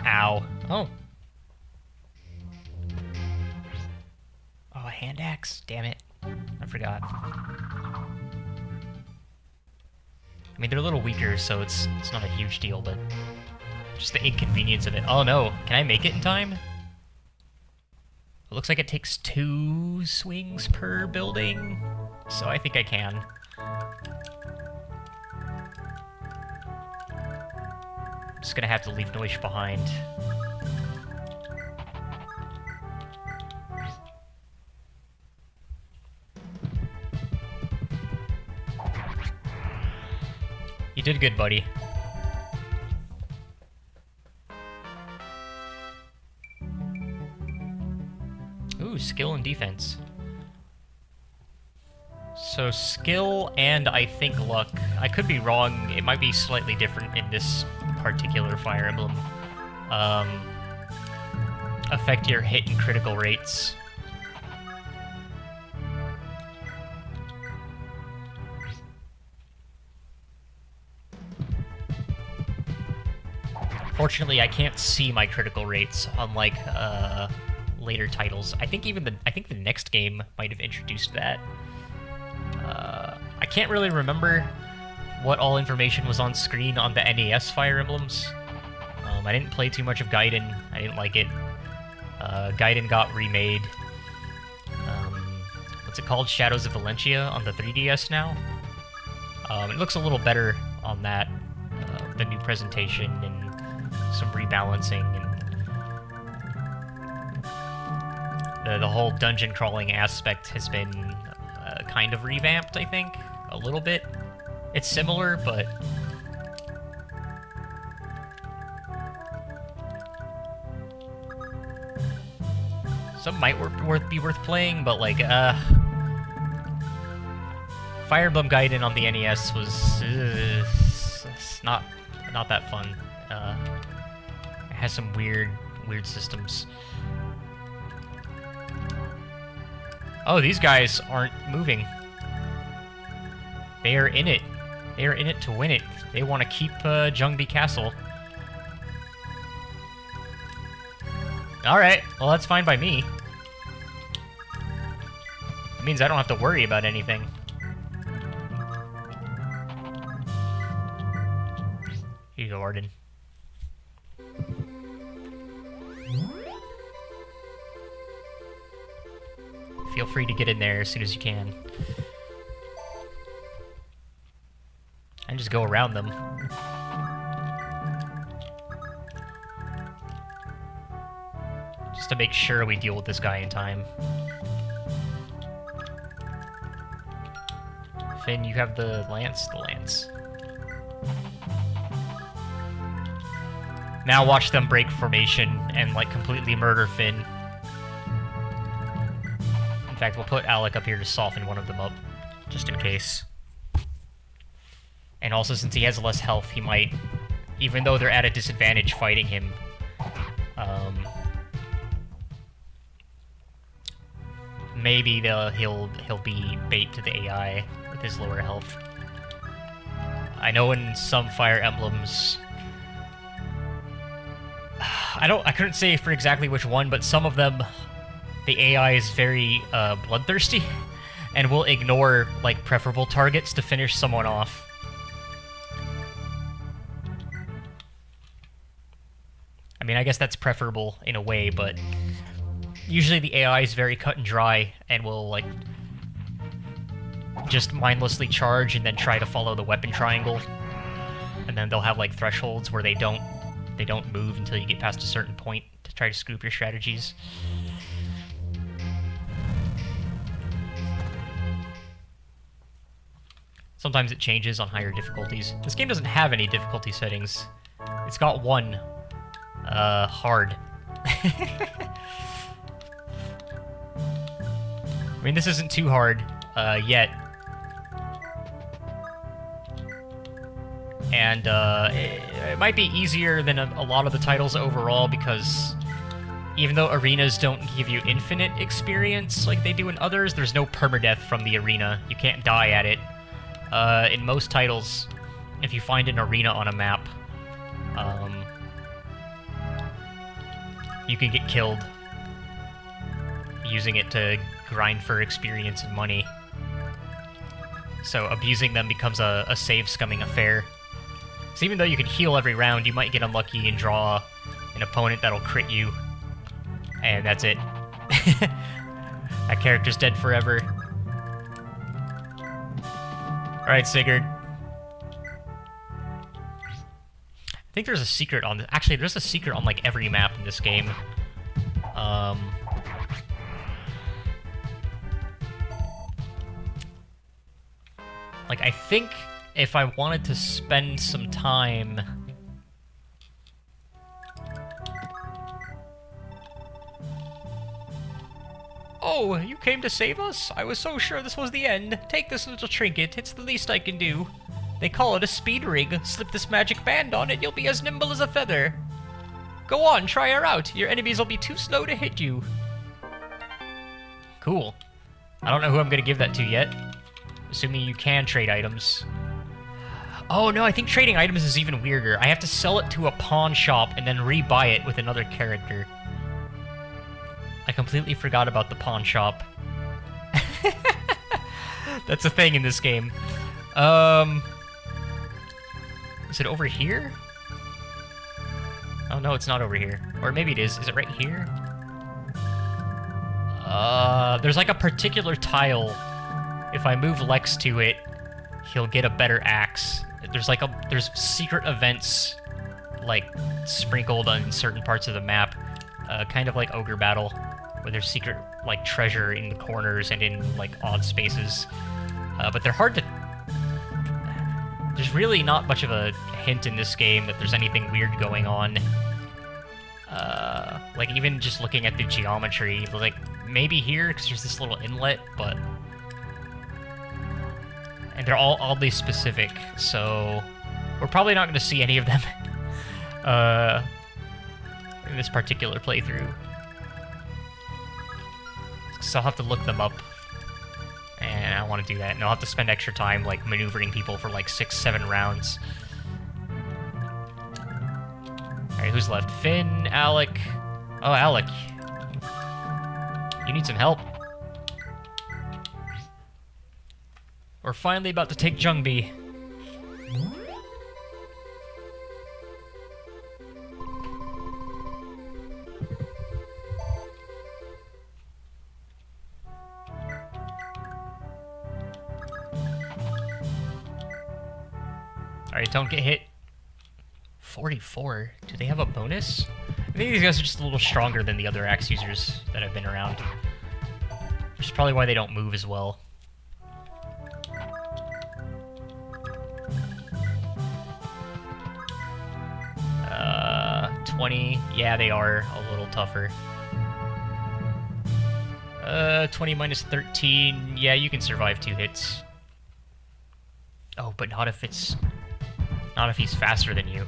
Ow. Oh. Oh, a hand axe? Damn it. I forgot. I mean, they're a little weaker, so it's not a huge deal, but just the inconvenience of it. Oh no, can I make it in time? It looks like it takes 2 swings per building, so I think I can. I'm just gonna have to leave Noish behind. You did good, buddy. Ooh, skill and defense. So skill and I think luck. I could be wrong. It might be slightly different in this particular Fire Emblem. Affect your hit and critical rates. Fortunately, I can't see my critical rates, unlike later titles. I think the next game might have introduced that. I can't really remember what all information was on screen on the NES Fire Emblems. I didn't play too much of Gaiden. I didn't like it. Gaiden got remade. What's it called? Shadows of Valentia on the 3DS now. It looks a little better on that. The new presentation and some rebalancing, and the whole dungeon crawling aspect has been kind of revamped, I think, a little bit. It's similar, but some might be worth playing, but like Fire Emblem Gaiden on the NES was not that fun. It has some weird systems. Oh, these guys aren't moving. They are in it. They are in it to win it. They want to keep Jungbi Castle. Alright, well that's fine by me. It means I don't have to worry about anything. Here you go, Arden. Feel free to get in there as soon as you can. And just go around them. Just to make sure we deal with this guy in time. Finn, you have the lance? The lance. Now watch them break formation and, like, completely murder Finn. In fact, we'll put Alec up here to soften one of them up, just in case. And also, since he has less health, he might, even though they're at a disadvantage fighting him, maybe he'll be bait to the AI with his lower health. I know in some Fire Emblems, I couldn't say for exactly which one, but some of them, the AI is very bloodthirsty and will ignore like preferable targets to finish someone off. I mean, I guess that's preferable in a way, but usually the AI is very cut and dry and will like just mindlessly charge and then try to follow the weapon triangle. And then they'll have like thresholds where they don't move until you get past a certain point to try to screw up your strategies. Sometimes it changes on higher difficulties. This game doesn't have any difficulty settings. It's got one. Hard. I mean, this isn't too hard, yet. And, it might be easier than a lot of the titles overall, because even though arenas don't give you infinite experience like they do in others, there's no permadeath from the arena. You can't die at it. In most titles, if you find an arena on a map, you can get killed using it to grind for experience and money. So abusing them becomes a save-scumming affair. So even though you can heal every round, you might get unlucky and draw an opponent that'll crit you. And that's it. That character's dead forever. Alright, Sigurd. I think there's a secret on this. Actually, there's a secret on, like, every map in this game. Like, I think if I wanted to spend some time... Oh, you came to save us? I was so sure this was the end. Take this little trinket. It's the least I can do. They call it a speed ring. Slip this magic band on it, you'll be as nimble as a feather. Go on, try her out. Your enemies will be too slow to hit you. Cool. I don't know who I'm gonna give that to yet. Assuming you can trade items. Oh no, I think trading items is even weirder. I have to sell it to a pawn shop and then re-buy it with another character. I completely forgot about the pawn shop. That's a thing in this game. Is it over here? Oh no, it's not over here. Or maybe it is. Is it right here? There's like a particular tile. If I move Lex to it, he'll get a better axe. There's secret events, like, sprinkled on certain parts of the map. Kind of like Ogre Battle, where there's secret, like, treasure in the corners and in, like, odd spaces. But they're hard to... There's really not much of a hint in this game that there's anything weird going on. Like, even just looking at the geometry, like, maybe here, because there's this little inlet, but... And they're all oddly specific, so... We're probably not going to see any of them in this particular playthrough. So I'll have to look them up. And I don't want to do that. And I'll have to spend extra time, like, maneuvering people for, like, 6-7 rounds. Alright, who's left? Finn, Alec. Oh, Alec. You need some help. We're finally about to take Jungbi. Alright, don't get hit. 44? Do they have a bonus? I think these guys are just a little stronger than the other axe users that have been around. Which is probably why they don't move as well. 20. Yeah, they are a little tougher. 20 minus 13. Yeah, you can survive 2 hits. Oh, but not if it's... Not if he's faster than you.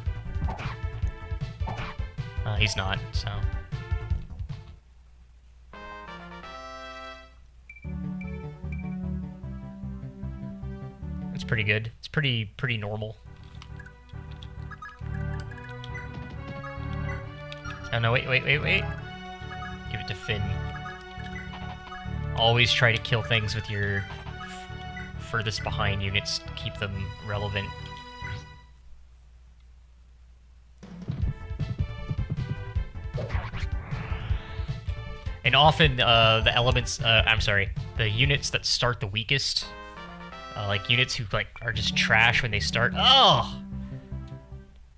He's not, so... It's pretty good. It's pretty normal. Oh no, wait. Give it to Finn. Always try to kill things with your furthest behind units to keep them relevant. And often, the elements, the units that start the weakest, like units who, like, are just trash when they start,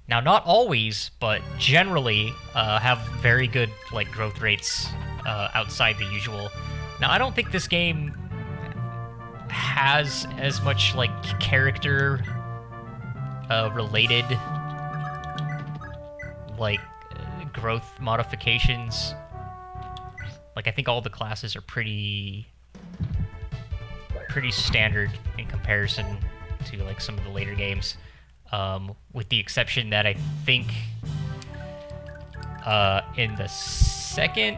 Now, not always, but generally, have very good, like, growth rates, outside the usual. Now, I don't think this game has as much, like, character, related like, growth modifications. Like, I think all the classes are pretty standard in comparison to, like, some of the later games. With the exception that I think in the second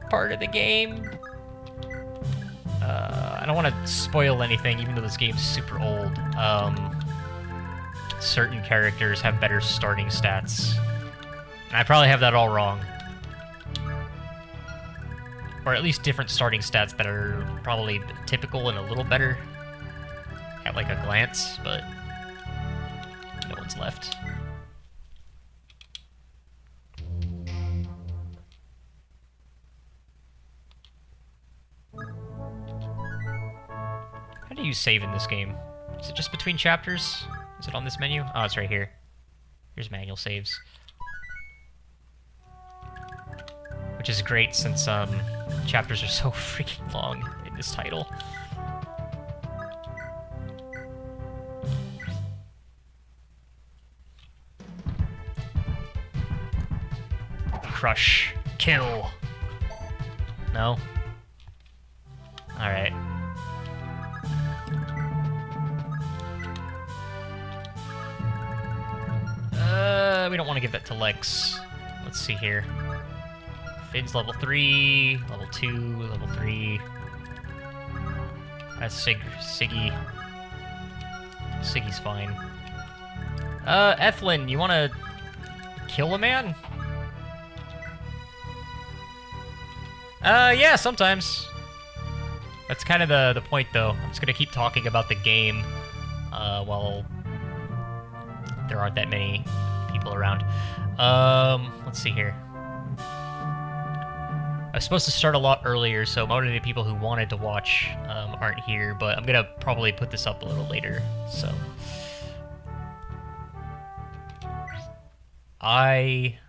part of the game, I don't want to spoil anything, even though this game's super old. Certain characters have better starting stats. And I probably have that all wrong. Or at least different starting stats that are probably typical and a little better at, like, a glance, but no one's left. How do you save in this game? Is it just between chapters? Is it on this menu? Oh, it's right here. Here's manual saves. Which is great since chapters are so freaking long in this title. Crush. Kill. No? Alright. We don't want to give that to Lex. Let's see here. Finn's level 3, level 2, level 3. That's Siggy. Siggy's fine. Ethlyn, you want to kill a man? Yeah, sometimes. That's kind of the point, though. I'm just gonna keep talking about the game, while there aren't that many people around. Let's see here. I was supposed to start a lot earlier, so most of the people who wanted to watch aren't here, but I'm gonna probably put this up a little later, so. I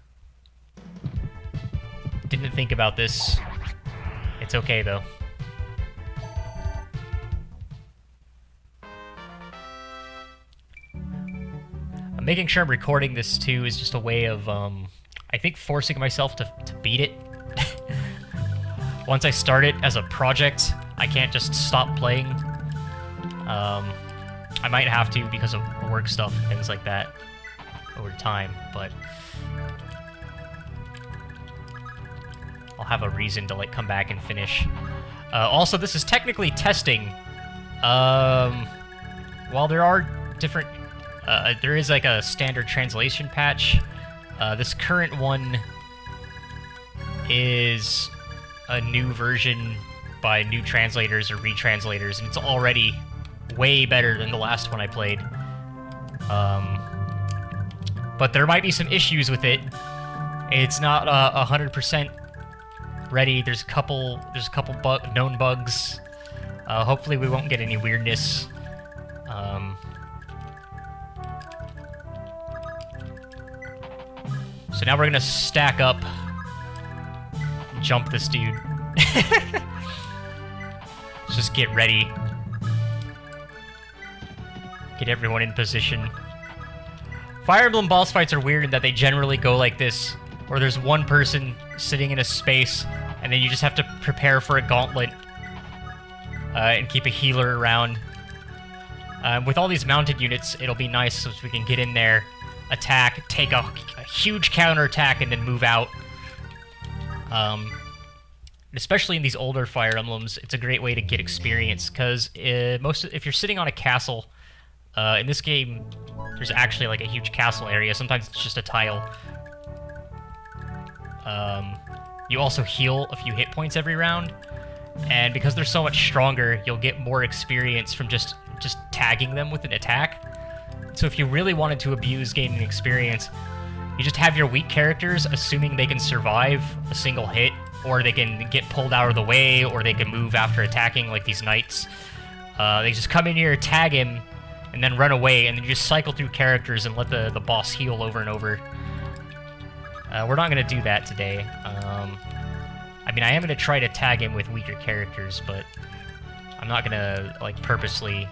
didn't think about this. It's okay, though. I'm making sure I'm recording this, too, is just a way of, I think, forcing myself to beat it. Once I start it as a project, I can't just stop playing. I might have to because of work stuff and things like that over time, but I'll have a reason to, like, come back and finish. Also, this is technically testing. While there are different... there is, like, a standard translation patch. This current one is a new version by new translators or retranslators, and it's already way better than the last one I played. But there might be some issues with it. It's not 100% ready. There's a couple known bugs. Hopefully we won't get any weirdness. So now we're gonna stack up, jump this dude. Let's just get ready. Get everyone in position. Fire Emblem boss fights are weird in that they generally go like this, where there's one person sitting in a space, and then you just have to prepare for a gauntlet, and keep a healer around. With all these mounted units, it'll be nice so we can get in there, attack, take a huge counterattack, and then move out. Especially in these older Fire Emblems, it's a great way to get experience, because if you're sitting on a castle, in this game, there's actually like a huge castle area. Sometimes it's just a tile. You also heal a few hit points every round, and because they're so much stronger, you'll get more experience from just tagging them with an attack. So if you really wanted to abuse gaining experience, you just have your weak characters, assuming they can survive a single hit, or they can get pulled out of the way, or they can move after attacking, like these knights. They just come in here, tag him, and then run away, and then you just cycle through characters and let the boss heal over and over. We're not going to do that today. I mean, I am going to try to tag him with weaker characters, but I'm not going to, like, purposely,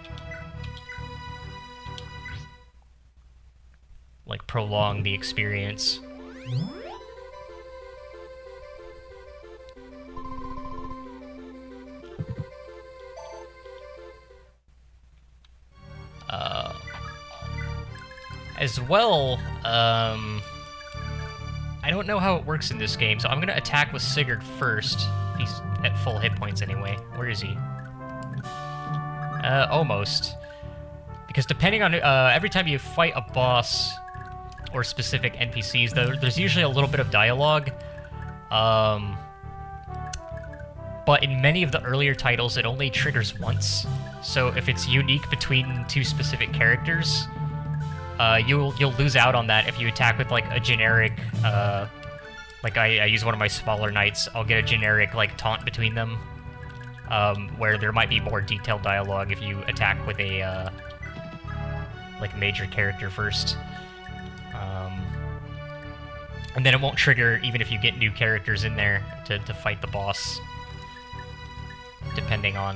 like, prolong the experience. As well, I don't know how it works in this game, so I'm gonna attack with Sigurd first. He's at full hit points anyway. Where is he? Almost. Because depending on, every time you fight a boss or specific NPCs, there's usually a little bit of dialogue. But in many of the earlier titles, it only triggers once. So if it's unique between two specific characters, you'll lose out on that if you attack with, like, a generic, like I use one of my smaller knights, I'll get a generic, like, taunt between them, where there might be more detailed dialogue if you attack with a, like, major character first. And then it won't trigger even if you get new characters in there to fight the boss, depending on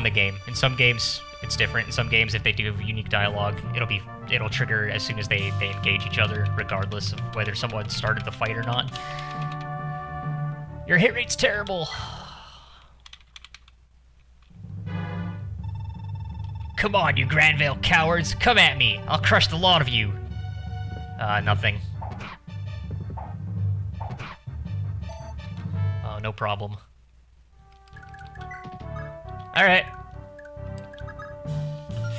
the game. In some games, it's different. In some games, if they do have unique dialogue, it'll trigger as soon as they engage each other, regardless of whether someone started the fight or not. Your hit rate's terrible. Come on, you Granville cowards! Come at me! I'll crush the lot of you! Nothing. Oh, no problem. Alright.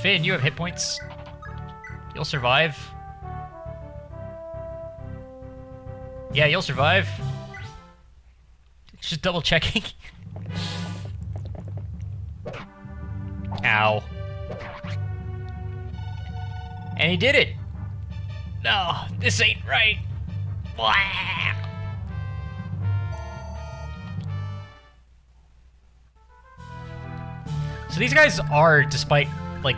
Finn, you have hit points. You'll survive. Yeah, you'll survive. Just double checking. Ow. And he did it! No, this ain't right. Blah. So these guys are, despite, like,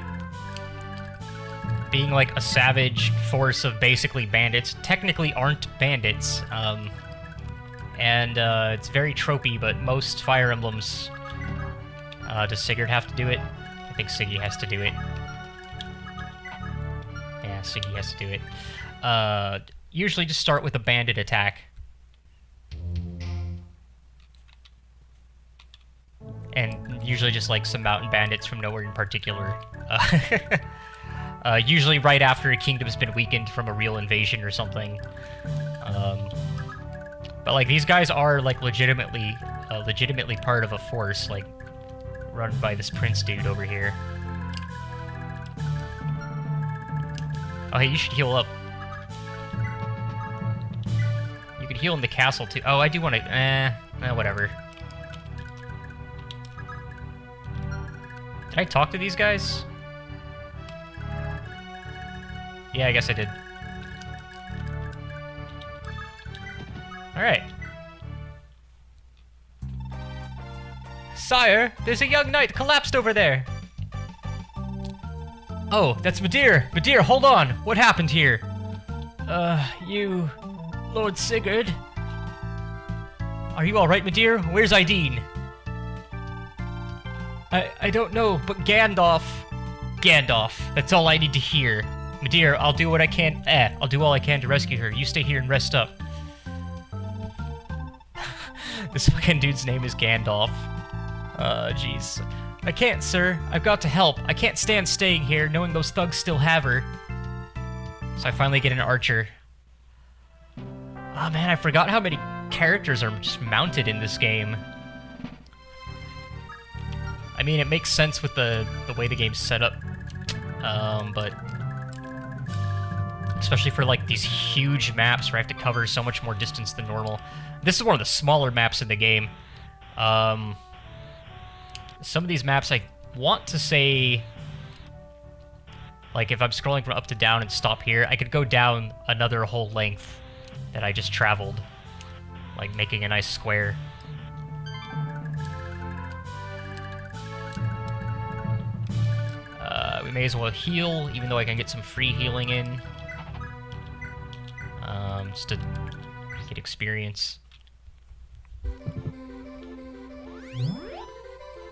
being like a savage force of basically bandits, technically aren't bandits. It's very tropey, but most Fire Emblems, does Sigurd have to do it? I think Siggy has to do it. Yeah, Siggy has to do it. Usually just start with a bandit attack. And usually just like some mountain bandits from nowhere in particular. Usually right after a kingdom's been weakened from a real invasion or something. But like these guys are like legitimately part of a force, like run by this prince dude over here. Oh, hey, you should heal up. You could heal in the castle too. Oh, I do want to. Whatever. Did I talk to these guys? Yeah, I guess I did. Alright. Sire, there's a young knight collapsed over there. Oh, that's Midir. Midir, hold on. What happened here? You... Lord Sigurd? Are you alright, Midir? Where's Ideen? I don't know, but Gandalf... Gandalf, that's all I need to hear. Midir, I'll do what I can... I'll do all I can to rescue her. You stay here and rest up. This fucking dude's name is Gandalf. Jeez. I can't, sir. I've got to help. I can't stand staying here, knowing those thugs still have her. So I finally get an archer. Oh man, I forgot how many characters are just mounted in this game. I mean, it makes sense with the way the game's set up. But... especially for, like, these huge maps where I have to cover so much more distance than normal. This is one of the smaller maps in the game. Some of these maps, I want to say... like, if I'm scrolling from up to down and stop here, I could go down another whole length that I just traveled. Like, making a nice square. We may as well heal, even though I can get some free healing in. Just to get experience.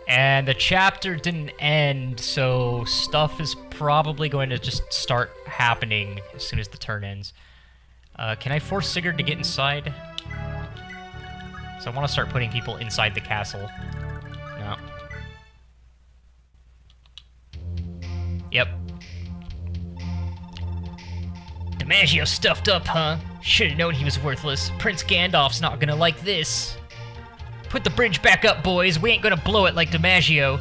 And the chapter didn't end, so stuff is probably going to just start happening as soon as the turn ends. Can I force Sigurd to get inside? So I want to start putting people inside the castle. No. Yep. DiMaggio stuffed up, huh? Should've known he was worthless. Prince Gandalf's not gonna like this. Put the bridge back up, boys. We ain't gonna blow it like DiMaggio.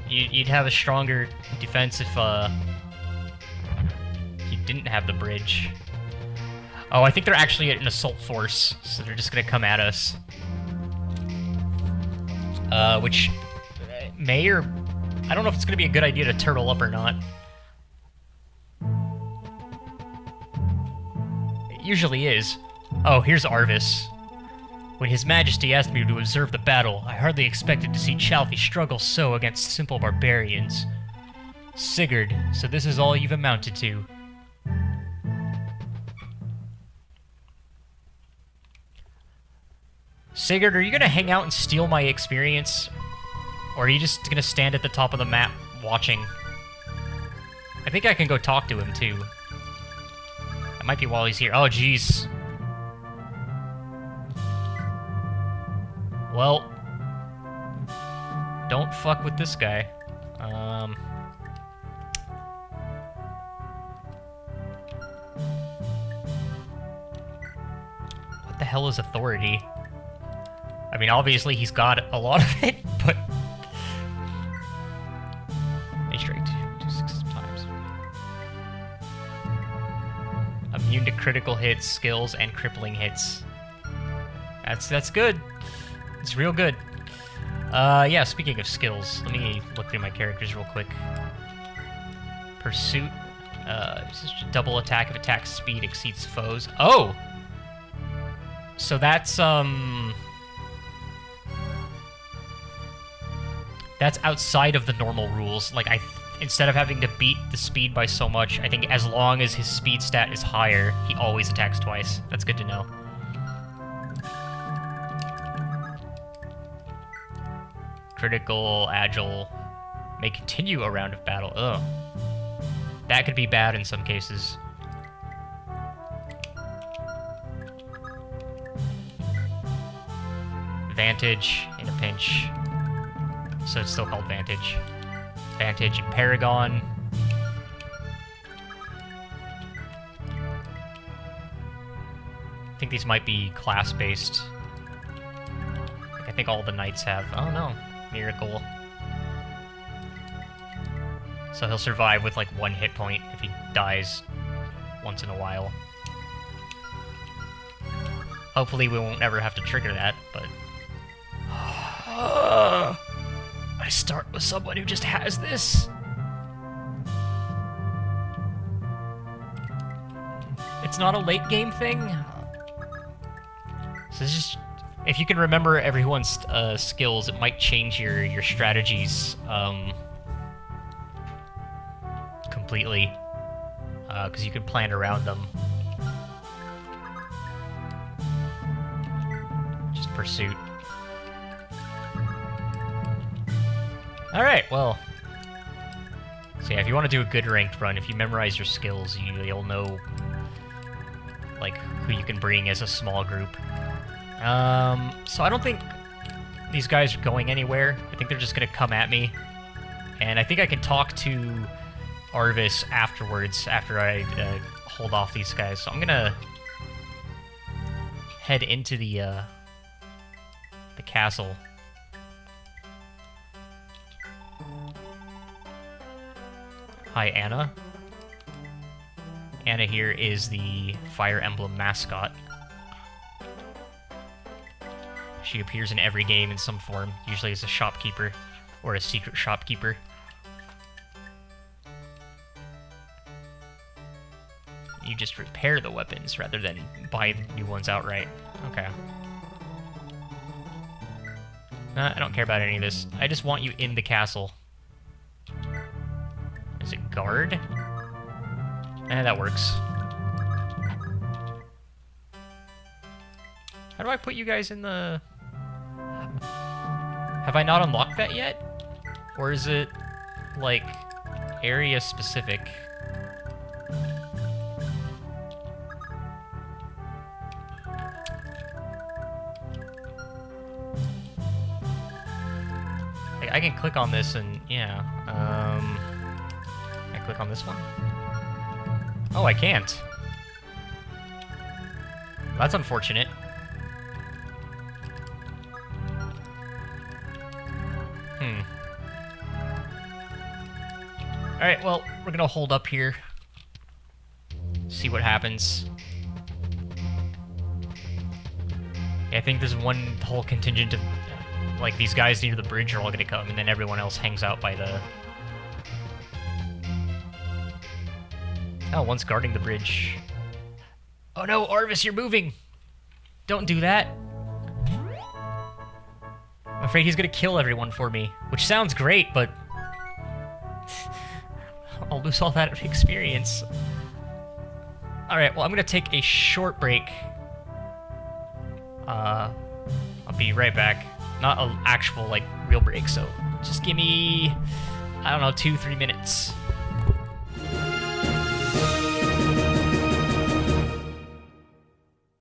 You'd have a stronger defense if you didn't have the bridge. Oh, I think they're actually an assault force, so they're just gonna come at us. Which may or... I don't know if it's gonna be a good idea to turtle up or not. It usually is. Oh, here's Arvis. When His Majesty asked me to observe the battle, I hardly expected to see Chalfie struggle so against simple barbarians. Sigurd, so this is all you've amounted to. Sigurd, are you gonna hang out and steal my experience? Or are you just gonna stand at the top of the map watching? I think I can go talk to him, too. That might be while he's here. Oh, jeez. Well, don't fuck with this guy. What the hell is authority? I mean, obviously he's got a lot of it, but... A straight 2 times. Immune to critical hits, skills, and crippling hits. That's good. It's real good. Yeah, speaking of skills, let me look through my characters real quick. Pursuit. This is double attack if attack speed exceeds foes. Oh! So that's outside of the normal rules. Like, instead of having to beat the speed by so much, I think as long as his speed stat is higher, he always attacks twice. That's good to know. Critical, agile, may continue a round of battle. Ugh. That could be bad in some cases. Vantage in a pinch. So it's still called Vantage. Vantage and Paragon. I think these might be class-based. I think all the knights have. Oh no. Miracle. So he'll survive with like 1 hit point if he dies once in a while. Hopefully we won't ever have to trigger that, but... I start with someone who just has this. It's not a late game thing. So this is... If you can remember everyone's skills, it might change your strategies completely, because you can plan around them. Just pursuit. Alright, well. So yeah, if you want to do a good ranked run, if you memorize your skills, you'll know, like, who you can bring as a small group. So I don't think these guys are going anywhere. I think they're just gonna come at me. And I think I can talk to Arvis afterwards, after I hold off these guys. So I'm gonna head into the castle. Hi, Anna. Anna here is the Fire Emblem mascot. She appears in every game in some form, usually as a shopkeeper, or a secret shopkeeper. You just repair the weapons rather than buy new ones outright. Okay. Nah, I don't care about any of this. I just want you in the castle. Is it guard? That works. How do I put you guys in the... Have I not unlocked that yet? Or is it, like, area specific? I can click on this and, yeah, I click on this one? Oh, I can't. That's unfortunate. Alright, well, we're gonna hold up here. See what happens. Yeah, I think there's one whole contingent of, like, these guys near the bridge are all gonna come, and then everyone else hangs out by the... Oh, one's guarding the bridge. Oh no, Arvis, you're moving! Don't do that! I'm afraid he's gonna kill everyone for me, which sounds great, but... I'll lose all that experience. Alright, well, I'm gonna take a short break. I'll be right back. Not an actual, like, real break, so just give me, I don't know, 2-3 minutes.